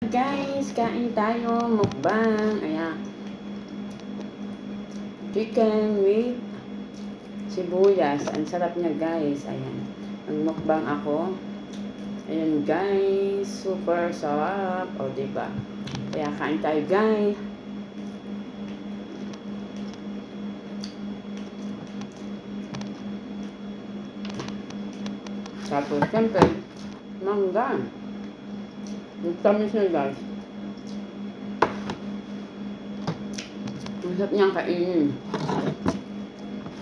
Guys, kain tayo, mukbang. Ayan. Chicken with sibuyas. Ang sarap niya, guys. Ayan. Magmukbang ako. Ayan, guys. Super sarap. O, diba? Kaya kain tayo, guys. Tapos, siyempre, mangga. Ang tamis na, guys. Ang sarap niyang kainin.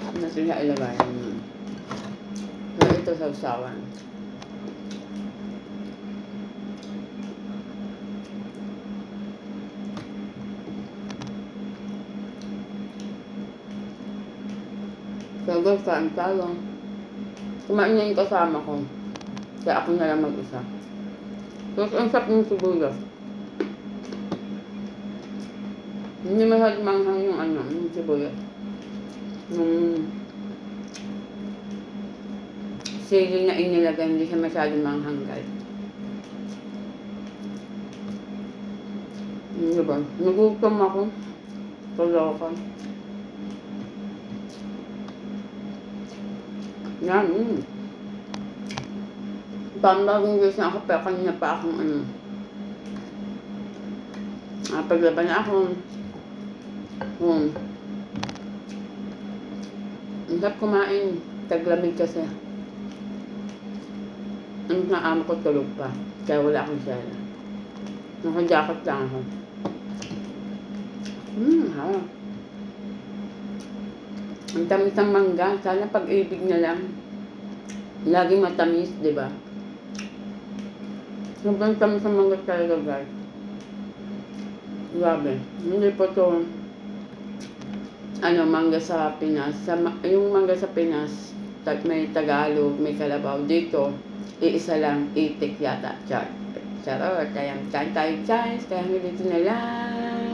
Ano sila ilagay? So, ito sa usawan. So, guys, kain tayo. Kumain niya yung kasama ko. Kaya ako na lang mag-isa. Tapos, ang sarap ng sibuyas. Hindi masyadong manghang yung yung sibuyas. Yung sili na inilagay, hindi siya masyadong manghang, guys. Diba? Nagutom ako. Kaloka. Yan, Pambagong guys na ako, pero kanina pa akong paglaban na ako. Ang sarap kumain. Taglamig kasi. Ang naama ko tulog pa. Kaya wala akong sala. Naka-jacket lang ako. Harap. Ang tamis ng mangga. Sana pag-ibig na lang. Laging matamis, diba? Sobrang tamis ng mangga talaga, guys. Grabe. Hindi po to mangga sa Pinas. Yung mangga sa Pinas, may Tagalog, may Kalabaw. Dito, iisa lang, itik yata. Charot. Kaya kain tayo, guys. Kaya dito na lang.